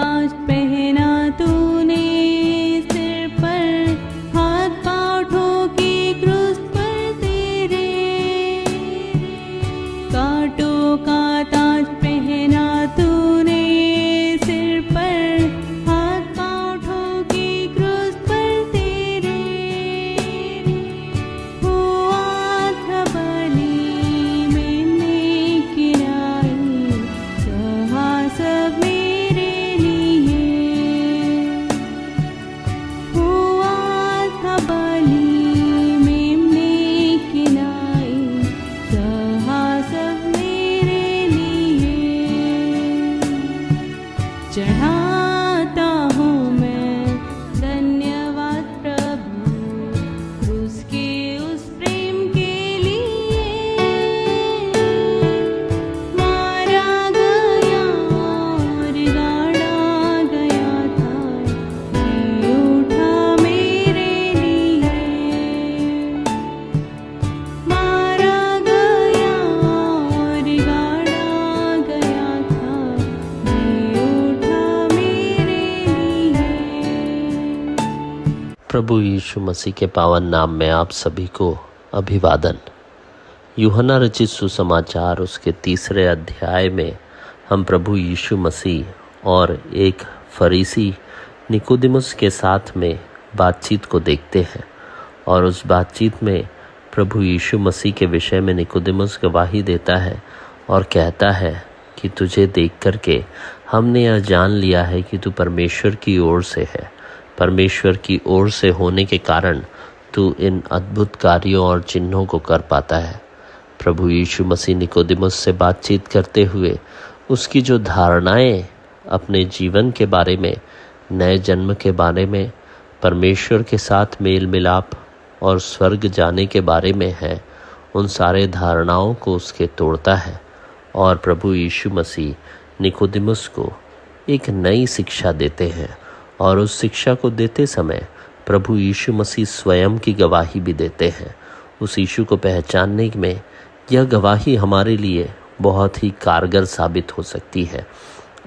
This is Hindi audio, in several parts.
ताज पहना तूने सिर पर, हाथ पाँव ठोके क्रूस पर तेरे। कांटों का ताज पहना तूने सिर पर, हाथ पाँव ठोके क्रूस पर तेरे। हुआ था बलि मैंने गिराई, सहा सब मेरे लिए। हुआ था बलि मैंने गिराई, सहा सब मेरे लिए। चढ़ाता हूँ मैं धन्यवाद प्रभु, उसके उस प्रेम के लिए। मारा गया और गाड़ा गया था, जी उठा मेरे लिए। मारा गया और गाड़ा गया था, जी उठा मेरे लिए। प्रभु यीशु मसीह के पावन नाम में आप सभी को अभिवादन। यूहन्ना रचित सुसमाचार उसके 3 अध्याय में हम प्रभु यीशु मसीह और एक फरीसी निकोदेमुस के साथ में बातचीत को देखते हैं। और उस बातचीत में प्रभु यीशु मसीह के विषय में निकोदेमुस गवाही देता है और कहता है कि तुझे देख करके हमने यह जान लिया है कि तू परमेश्वर की ओर से है। परमेश्वर की ओर से होने के कारण तू इन अद्भुत कार्यों और चिन्हों को कर पाता है। प्रभु यीशु मसीह निकोदेमुस से बातचीत करते हुए उसकी जो धारणाएं अपने जीवन के बारे में, नए जन्म के बारे में, परमेश्वर के साथ मेल मिलाप और स्वर्ग जाने के बारे में है, उन सारे धारणाओं को उसके तोड़ता है। और प्रभु यीशु मसीह निकोदेमुस को एक नई शिक्षा देते हैं। और उस शिक्षा को देते समय प्रभु यीशु मसीह स्वयं की गवाही भी देते हैं। उस यीशु को पहचानने में यह गवाही हमारे लिए बहुत ही कारगर साबित हो सकती है।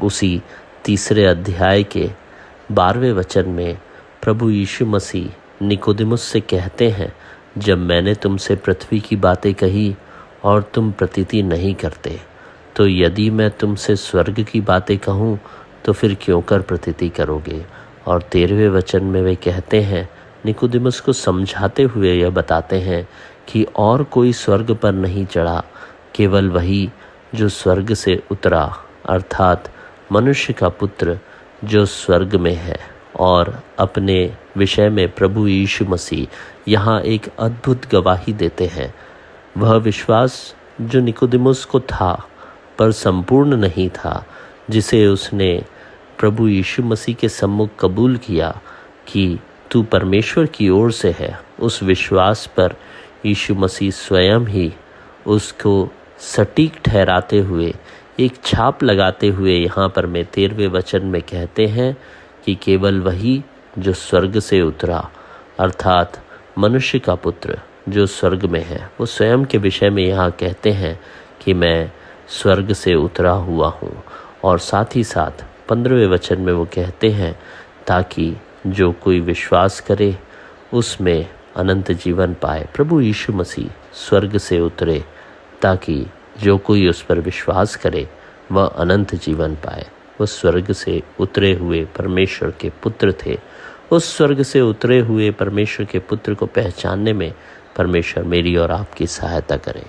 उसी 3 अध्याय के 12वें वचन में प्रभु यीशु मसीह निकोदेमुस से कहते हैं, जब मैंने तुमसे पृथ्वी की बातें कही और तुम प्रतीति नहीं करते, तो यदि मैं तुमसे स्वर्ग की बातें कहूँ तो फिर क्यों कर प्रतीति करोगे। और 13वें वचन में वे कहते हैं, निकोदेमुस को समझाते हुए यह बताते हैं कि और कोई स्वर्ग पर नहीं चढ़ा, केवल वही जो स्वर्ग से उतरा, अर्थात मनुष्य का पुत्र जो स्वर्ग में है। और अपने विषय में प्रभु यीशु मसीह यहाँ एक अद्भुत गवाही देते हैं। वह विश्वास जो निकोदेमुस को था पर संपूर्ण नहीं था, जिसे उसने प्रभु यीशु मसीह के सम्मुख कबूल किया कि तू परमेश्वर की ओर से है, उस विश्वास पर यीशु मसीह स्वयं ही उसको सटीक ठहराते हुए, एक छाप लगाते हुए यहाँ पर में 13वें वचन में कहते हैं कि केवल वही जो स्वर्ग से उतरा, अर्थात मनुष्य का पुत्र जो स्वर्ग में है, वो स्वयं के विषय में यहाँ कहते हैं कि मैं स्वर्ग से उतरा हुआ हूँ। और साथ ही साथ 15वें वचन में वो कहते हैं, ताकि जो कोई विश्वास करे उसमें अनंत जीवन पाए। प्रभु यीशु मसीह स्वर्ग से उतरे ताकि जो कोई उस पर विश्वास करे वह अनंत जीवन पाए। वो स्वर्ग से उतरे हुए परमेश्वर के पुत्र थे। उस स्वर्ग से उतरे हुए परमेश्वर के पुत्र को पहचानने में परमेश्वर मेरी और आपकी सहायता करें।